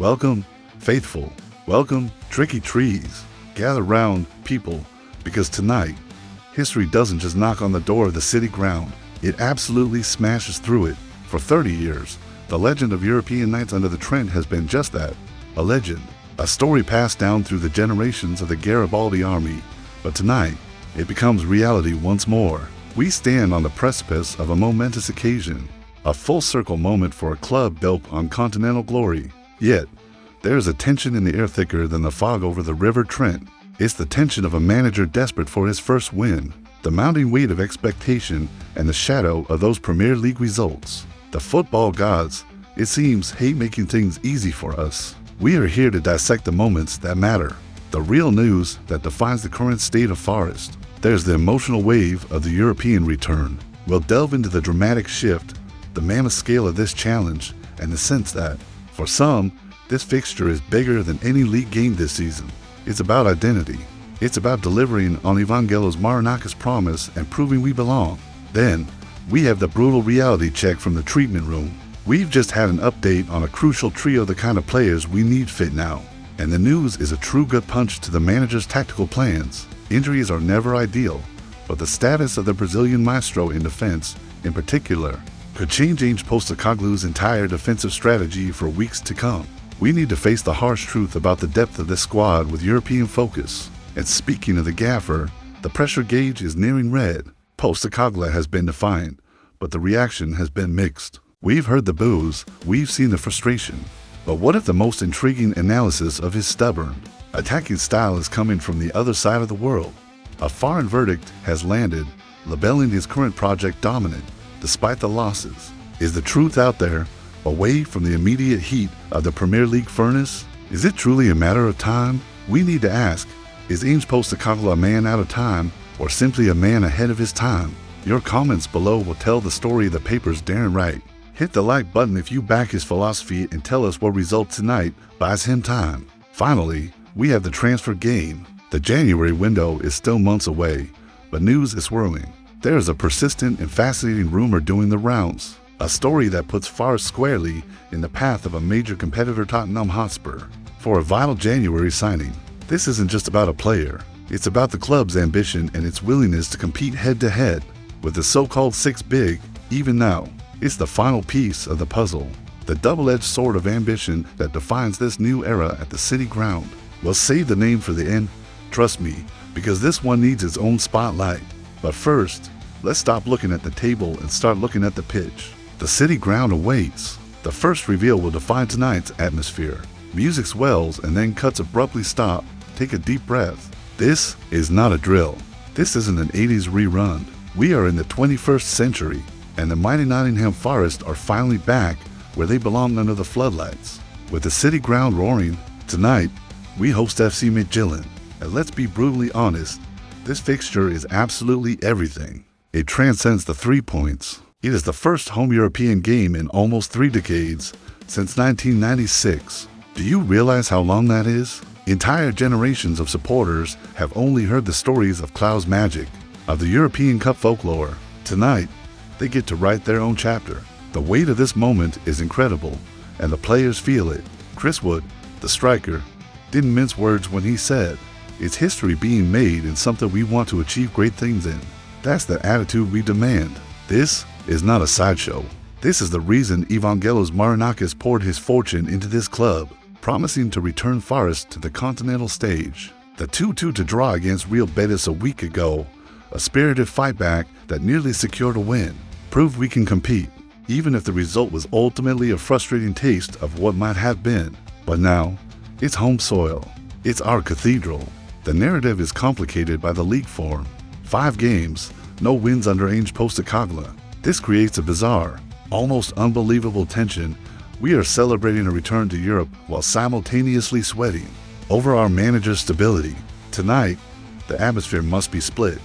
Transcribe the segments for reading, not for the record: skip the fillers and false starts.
Welcome, faithful. Welcome, tricky trees. Gather round, people, because tonight, history doesn't just knock on the door of the city ground. It absolutely smashes through it. For 30 years, the legend of European nights under the Trent has been just that, a legend. A story passed down through the generations of the Garibaldi army. But tonight, it becomes reality once more. We stand on the precipice of a momentous occasion, a full-circle moment for a club built on continental glory. Yet, there is a tension in the air thicker than the fog over the River Trent. It's the tension of a manager desperate for his first win, the mounting weight of expectation, and the shadow of those Premier League results. The football gods, it seems, hate making things easy for us. We are here to dissect the moments that matter, the real news that defines the current state of Forest. There's the emotional wave of the European return. We'll delve into the dramatic shift, the mammoth scale of this challenge, and the sense that, for some, this fixture is bigger than any league game this season. It's about identity. It's about delivering on Evangelos Marinakis' promise and proving we belong. Then, we have the brutal reality check from the treatment room. We've just had an update on a crucial trio of the kind of players we need fit now. And the news is a true gut punch to the manager's tactical plans. Injuries are never ideal, but the status of the Brazilian maestro in defense, in particular, could change Ange Postecoglou's entire defensive strategy for weeks to come. We need to face the harsh truth about the depth of this squad with European focus. And speaking of the gaffer, the pressure gauge is nearing red. Postecoglou has been defiant, but the reaction has been mixed. We've heard the boos, we've seen the frustration. But what if the most intriguing analysis of his stubborn, attacking style is coming from the other side of the world? A foreign verdict has landed, labeling his current project dominant, despite the losses. Is the truth out there, away from the immediate heat of the Premier League furnace? Is it truly a matter of time? We need to ask, is Ange Postecoglou a man out of time, or simply a man ahead of his time? Your comments below will tell the story of the paper's daring right. Hit the like button if you back his philosophy and tell us what result tonight buys him time. Finally, we have the transfer game. The January window is still months away, but news is swirling. There is a persistent and fascinating rumor doing the rounds, a story that puts Forest squarely in the path of a major competitor, Tottenham Hotspur, for a vital January signing. This isn't just about a player, it's about the club's ambition and its willingness to compete head-to-head with the so-called six big. Even now, it's the final piece of the puzzle, the double-edged sword of ambition that defines this new era at the city ground. We'll save the name for the end, trust me, because this one needs its own spotlight. But first, let's stop looking at the table and start looking at the pitch. The city ground awaits. The first reveal will define tonight's atmosphere. Music swells and then cuts abruptly stop. Take a deep breath. This is not a drill. This isn't an 80s rerun. We are in the 21st century, and the mighty Nottingham Forest are finally back where they belong under the floodlights. With the city ground roaring, tonight, we host FC Midtjylland. And let's be brutally honest, this fixture is absolutely everything. It transcends the 3 points. It is the first home European game in almost 3 decades, since 1996. Do you realize how long that is? Entire generations of supporters have only heard the stories of Klau's magic, of the European Cup folklore. Tonight, they get to write their own chapter. The weight of this moment is incredible, and the players feel it. Chris Wood, the striker, didn't mince words when he said, "It's history being made and something we want to achieve great things in." That's the attitude we demand. This is not a sideshow. This is the reason Evangelos Marinakis poured his fortune into this club, promising to return Forest to the continental stage. The 2-2 to draw against Real Betis a week ago, a spirited fight back that nearly secured a win, proved we can compete, even if the result was ultimately a frustrating taste of what might have been. But now, it's home soil. It's our cathedral. The narrative is complicated by the league form. 5 games, no wins under Ange Postecoglou. This creates a bizarre, almost unbelievable tension. We are celebrating a return to Europe while simultaneously sweating over our manager's stability. Tonight, the atmosphere must be split.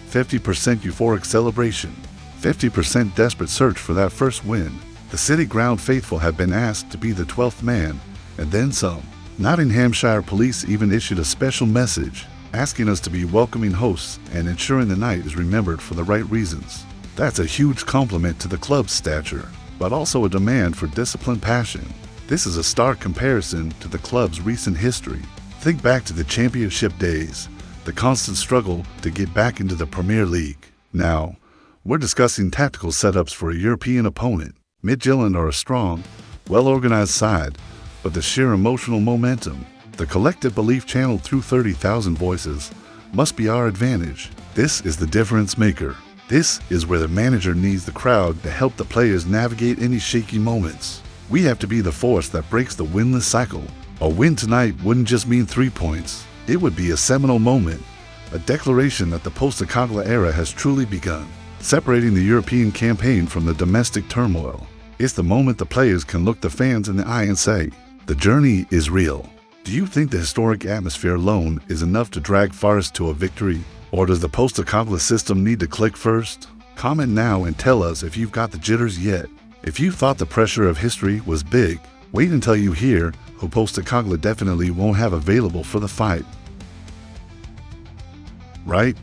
50% euphoric celebration, 50% desperate search for that first win. The city ground faithful have been asked to be the 12th man, and then some. Nottinghamshire police even issued a special message, asking us to be welcoming hosts and ensuring the night is remembered for the right reasons. That's a huge compliment to the club's stature, but also a demand for disciplined passion. This is a stark comparison to the club's recent history. Think back to the championship days, the constant struggle to get back into the Premier League. Now, we're discussing tactical setups for a European opponent. Midtjylland are a strong, well-organized side, but the sheer emotional momentum, the collective belief channeled through 30,000 voices, must be our advantage. This is the difference maker. This is where the manager needs the crowd to help the players navigate any shaky moments. We have to be the force that breaks the winless cycle. A win tonight wouldn't just mean 3 points. It would be a seminal moment, a declaration that the Postecoglou era has truly begun, separating the European campaign from the domestic turmoil. It's the moment the players can look the fans in the eye and say, the journey is real. Do you think the historic atmosphere alone is enough to drag Forest to a victory? Or does the Postecoglou system need to click first? Comment now and tell us if you've got the jitters yet. If you thought the pressure of history was big, wait until you hear who Postecoglou definitely won't have available for the fight. Right?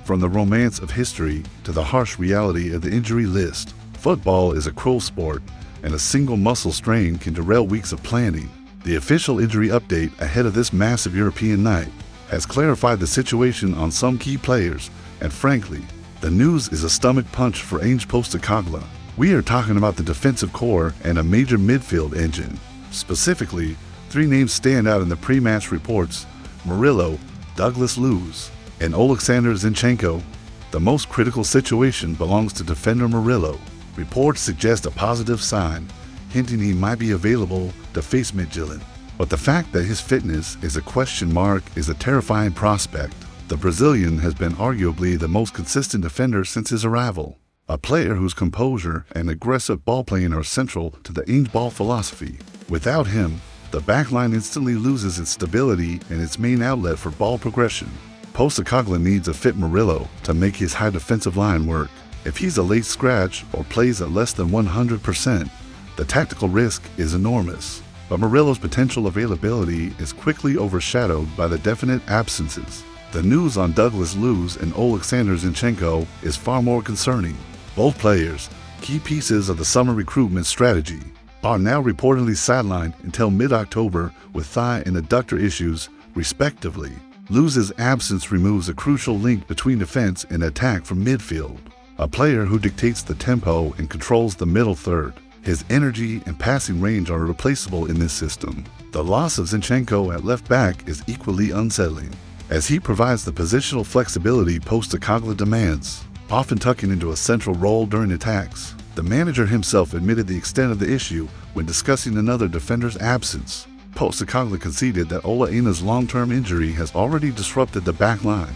From the romance of history to the harsh reality of the injury list, football is a cruel sport, and a single muscle strain can derail weeks of planning. The official injury update ahead of this massive European night has clarified the situation on some key players, and frankly, the news is a stomach punch for Ange Postecoglou. We are talking about the defensive core and a major midfield engine. Specifically, 3 names stand out in the pre-match reports: Murillo, Douglas Luiz, and Oleksandr Zinchenko. The most critical situation belongs to defender Murillo. Reports suggest a positive sign, hinting he might be available to face Midtjylland. But the fact that his fitness is a question mark is a terrifying prospect. The Brazilian has been arguably the most consistent defender since his arrival, a player whose composure and aggressive ball playing are central to the Ange ball philosophy. Without him, the backline instantly loses its stability and its main outlet for ball progression. Postecoglou needs a fit Murillo to make his high defensive line work. If he's a late scratch or plays at less than 100%, the tactical risk is enormous. But Murillo's potential availability is quickly overshadowed by the definite absences. The news on Douglas Luiz and Oleksandr Zinchenko is far more concerning. Both players, key pieces of the summer recruitment strategy, are now reportedly sidelined until mid-October with thigh and adductor issues, respectively. Luiz's absence removes a crucial link between defense and attack from midfield, a player who dictates the tempo and controls the middle third. His energy and passing range are irreplaceable in this system. The loss of Zinchenko at left back is equally unsettling, as he provides the positional flexibility Postecoglou demands, often tucking into a central role during attacks. The manager himself admitted the extent of the issue when discussing another defender's absence. Postecoglou conceded that Ola Aina's long-term injury has already disrupted the back line.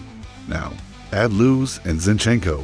Now, add Luiz and Zinchenko,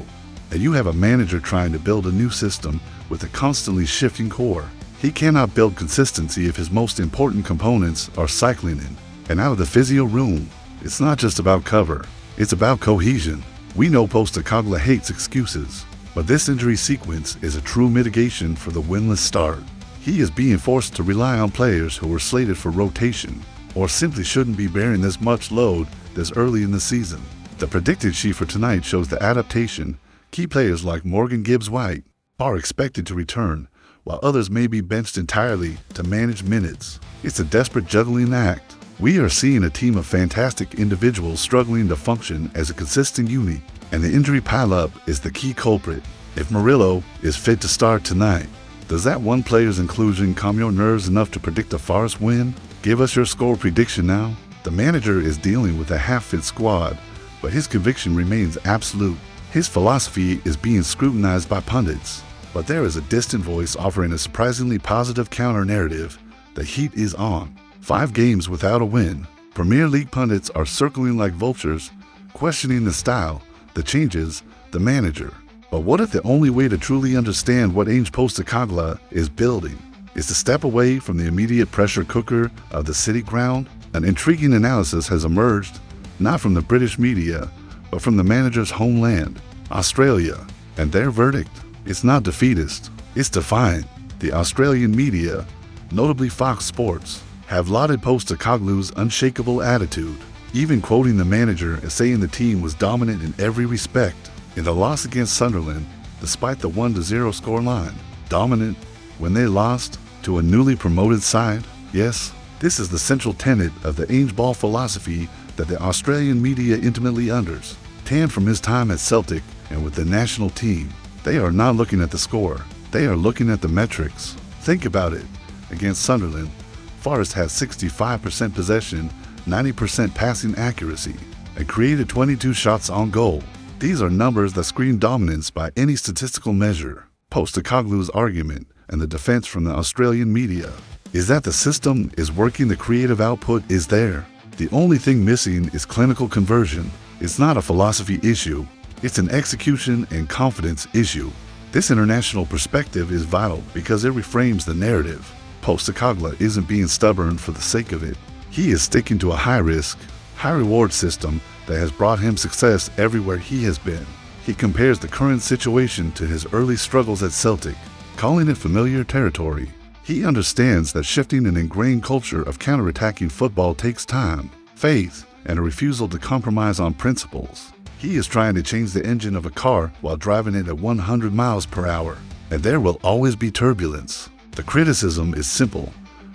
and you have a manager trying to build a new system with a constantly shifting core. He cannot build consistency if his most important components are cycling in and out of the physio room. It's not just about cover, it's about cohesion. We know Postecoglou hates excuses, but this injury sequence is a true mitigation for the winless start. He is being forced to rely on players who were slated for rotation, or simply shouldn't be bearing this much load this early in the season. The predicted sheet for tonight shows the adaptation. Key players like Morgan Gibbs-White are expected to return, while others may be benched entirely to manage minutes. It's a desperate juggling act. We are seeing a team of fantastic individuals struggling to function as a consistent unit, and the injury pileup is the key culprit. If Murillo is fit to start tonight, does that one player's inclusion calm your nerves enough to predict a Forest win? Give us your score prediction now. The manager is dealing with a half-fit squad, but his conviction remains absolute. His philosophy is being scrutinized by pundits, but there is a distant voice offering a surprisingly positive counter-narrative. The heat is on. 5 games without a win. Premier League pundits are circling like vultures, questioning the style, the changes, the manager. But what if the only way to truly understand what Ange Postecoglou is building is to step away from the immediate pressure cooker of the city ground? An intriguing analysis has emerged, not from the British media, but from the manager's homeland, Australia, and their verdict. It's not defeatist, it's defiant. The Australian media, notably Fox Sports, have lauded Postecoglou's unshakable attitude, even quoting the manager as saying the team was dominant in every respect. In the loss against Sunderland, despite the 1-0 scoreline, dominant when they lost to to a newly promoted side? Yes, this is the central tenet of the Ainge ball philosophy that the Australian media intimately understands from his time at Celtic and with the national team. They are not looking at the score. They are looking at the metrics. Think about it. Against Sunderland, Forest had 65% possession, 90% passing accuracy, and created 22 shots on goal. These are numbers that scream dominance by any statistical measure. Postecoglou's argument and the defense from the Australian media is that the system is working, the creative output is there. The only thing missing is clinical conversion. It's not a philosophy issue. It's an execution and confidence issue. This international perspective is vital because it reframes the narrative. Postecoglou isn't being stubborn for the sake of it. He is sticking to a high-risk, high-reward system that has brought him success everywhere he has been. He compares the current situation to his early struggles at Celtic, calling it familiar territory. He understands that shifting an ingrained culture of counterattacking football takes time, faith, and a refusal to compromise on principles. He is trying to change the engine of a car while driving it at 100 miles per hour, and there will always be turbulence. The criticism is simple.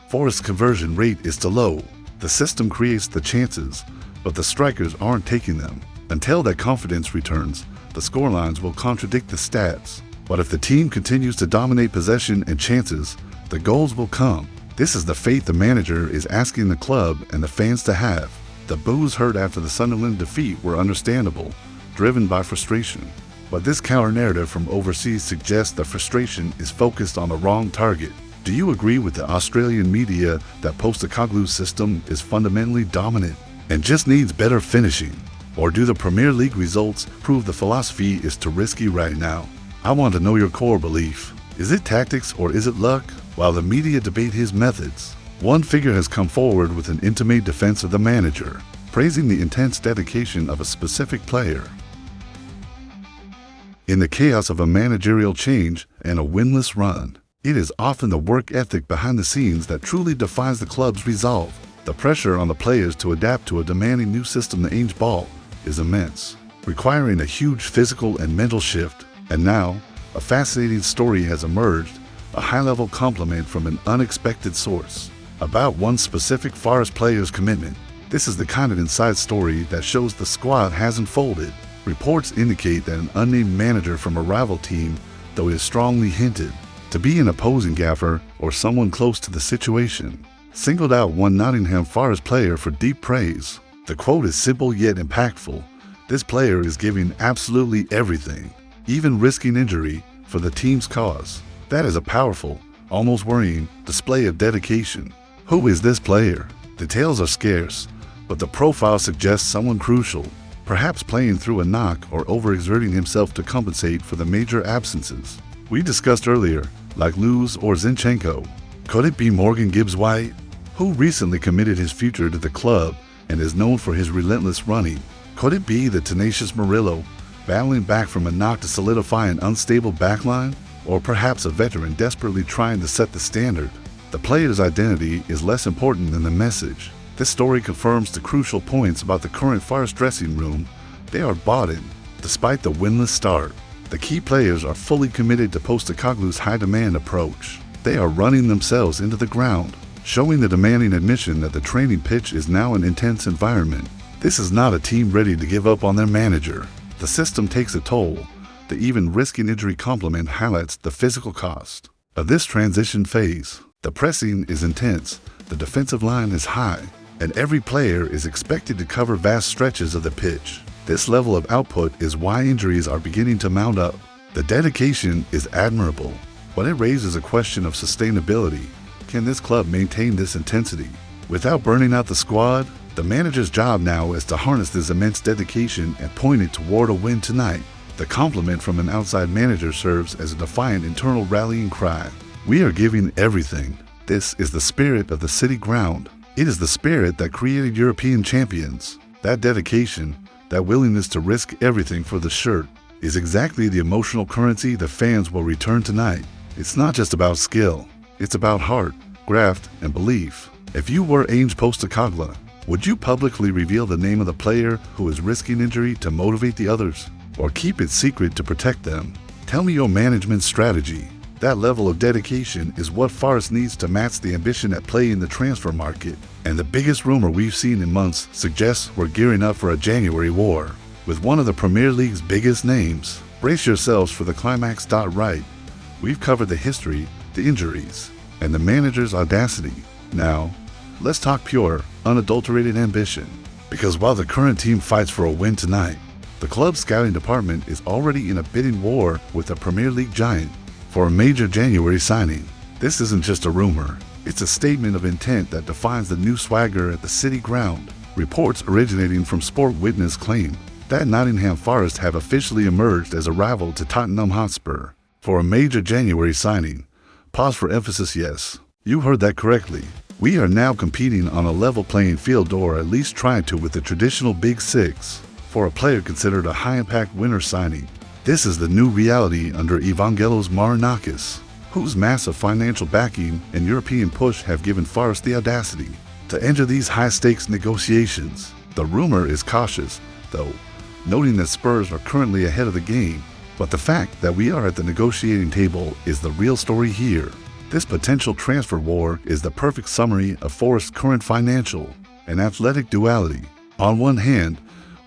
Forest's conversion rate is too low. The system creates the chances, but the strikers aren't taking them. Until that confidence returns, the scorelines will contradict the stats. But if the team continues to dominate possession and chances, the goals will come. This is the faith the manager is asking the club and the fans to have. The boos heard after the Sunderland defeat were understandable, driven by frustration. But this counter-narrative from overseas suggests that frustration is focused on the wrong target. Do you agree with the Australian media that Postecoglou's system is fundamentally dominant and just needs better finishing? Or do the Premier League results prove the philosophy is too risky right now? I want to know your core belief. Is it tactics or is it luck? While the media debate his methods, one figure has come forward with an intimate defense of the manager, praising the intense dedication of a specific player. In the chaos of a managerial change and a winless run, it is often the work ethic behind the scenes that truly defines the club's resolve. The pressure on the players to adapt to a demanding new system, the Ainge ball, is immense, requiring a huge physical and mental shift. And now, a fascinating story has emerged, a high-level compliment from an unexpected source about one specific Forest player's commitment. This is the kind of inside story that shows the squad hasn't folded. Reports indicate that an unnamed manager from a rival team, though it is strongly hinted to be an opposing gaffer or someone close to the situation, singled out one Nottingham Forest player for deep praise. The quote is simple yet impactful. This player is giving absolutely everything, even risking injury, for the team's cause. That is a powerful, almost worrying display of dedication. Who is this player? Details are scarce, but the profile suggests someone crucial, perhaps playing through a knock or overexerting himself to compensate for the major absences we discussed earlier, like Luz or Zinchenko. Could it be Morgan Gibbs-White, who recently committed his future to the club and is known for his relentless running? Could it be the tenacious Murillo, battling back from a knock to solidify an unstable backline? Or perhaps a veteran desperately trying to set the standard? The player's identity is less important than the message. This story confirms the crucial points about the current Forest dressing room. They are bought in, despite the winless start. The key players are fully committed to Postecoglou's high-demand approach. They are running themselves into the ground, showing the demanding admission that the training pitch is now an intense environment. This is not a team ready to give up on their manager. The system takes a toll. The even risking injury complement highlights the physical cost of this transition phase. The pressing is intense, the defensive line is high, and every player is expected to cover vast stretches of the pitch. This level of output is why injuries are beginning to mount up. The dedication is admirable, but it raises a question of sustainability. Can this club maintain this intensity without burning out the squad? The manager's job now is to harness this immense dedication and point it toward a win tonight. The compliment from an outside manager serves as a defiant internal rallying cry. We are giving everything. This is the spirit of the city ground. It is the spirit that created European champions. That dedication, that willingness to risk everything for the shirt, is exactly the emotional currency the fans will return tonight. It's not just about skill. It's about heart, graft, and belief. If you were Ainge Postecoglou, would you publicly reveal the name of the player who is risking injury to motivate the others, or keep it secret to protect them? Tell me your management strategy. That level of dedication is what Forest needs to match the ambition at play in the transfer market. And the biggest rumor we've seen in months suggests we're gearing up for a January war. With one of the Premier League's biggest names, brace yourselves for the climax. Right, we've covered the history, the injuries, and the manager's audacity. Now, let's talk pure, unadulterated ambition. Because while the current team fights for a win tonight, the club's scouting department is already in a bidding war with the Premier League giant for a major January signing. This isn't just a rumor, it's a statement of intent that defines the new swagger at the City Ground. Reports originating from Sport Witness claim that Nottingham Forest have officially emerged as a rival to Tottenham Hotspur for a major January signing. Pause for emphasis. Yes, you heard that correctly. We are now competing on a level playing field, or at least trying to, with the traditional Big Six for a player considered a high-impact winner signing. This is the new reality under Evangelos Marinakis, whose massive financial backing and European push have given Forest the audacity to enter these high-stakes negotiations. The rumor is cautious, though, noting that Spurs are currently ahead of the game, but the fact that we are at the negotiating table is the real story here. This potential transfer war is the perfect summary of Forest's current financial and athletic duality. On one hand,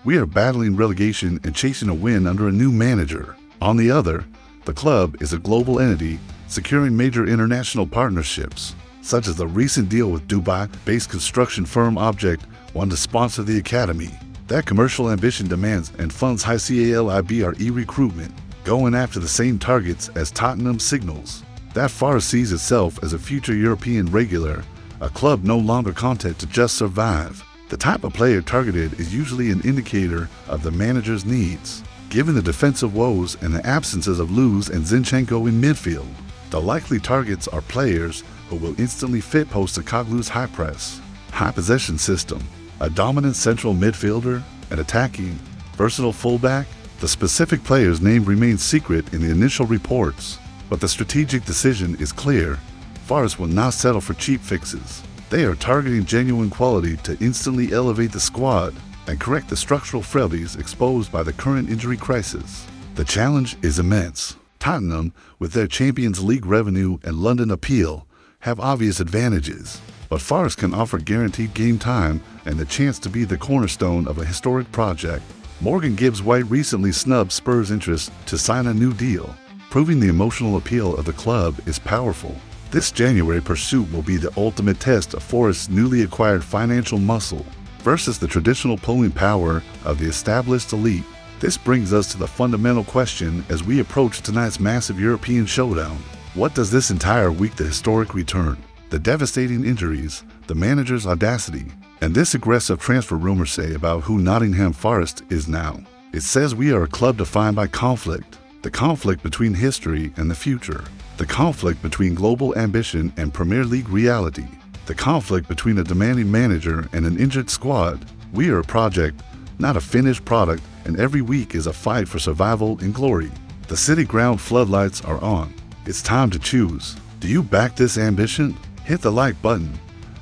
we are battling relegation and chasing a win under a new manager. On the other, the club is a global entity securing major international partnerships, such as the recent deal with Dubai-based construction firm Object One to sponsor the academy. That commercial ambition demands and funds high calibre recruitment, going after the same targets as Tottenham signals that Forest sees itself as a future European regular, a club no longer content to just survive. The type of player targeted is usually an indicator of the manager's needs. Given the defensive woes and the absences of Luz and Zinchenko in midfield, the likely targets are players who will instantly fit Postecoglou's high press, high possession system, a dominant central midfielder, an attacking, versatile fullback. The specific player's name remains secret in the initial reports, but the strategic decision is clear. Forest will not settle for cheap fixes. They are targeting genuine quality to instantly elevate the squad and correct the structural frailties exposed by the current injury crisis. The challenge is immense. Tottenham, with their Champions League revenue and London appeal, have obvious advantages, but Forest can offer guaranteed game time and the chance to be the cornerstone of a historic project. Morgan Gibbs-White recently snubbed Spurs' interest to sign a new deal, proving the emotional appeal of the club is powerful. This January pursuit will be the ultimate test of Forest's newly acquired financial muscle versus the traditional pulling power of the established elite. This brings us to the fundamental question as we approach tonight's massive European showdown. What does this entire week, the historic return, the devastating injuries, the manager's audacity, and this aggressive transfer rumor say about who Nottingham Forest is now? It says we are a club defined by conflict, the conflict between history and the future, the conflict between global ambition and Premier League reality, the conflict between a demanding manager and an injured squad. We are a project, not a finished product, and every week is a fight for survival and glory. The City Ground floodlights are on. It's time to choose. Do you back this ambition? Hit the like button,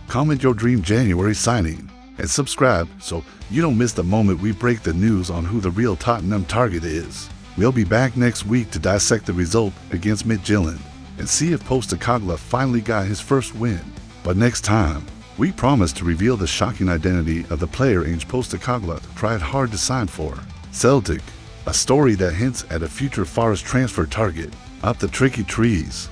comment your dream January signing, and subscribe so you don't miss the moment we break the news on who the real Tottenham target is. We'll be back next week to dissect the result against Midtjylland and see if Postecoglou finally got his first win. But next time, we promise to reveal the shocking identity of the player Ange Postecoglou tried hard to sign for. Celtic, a story that hints at a future Forest transfer target. Up the tricky trees.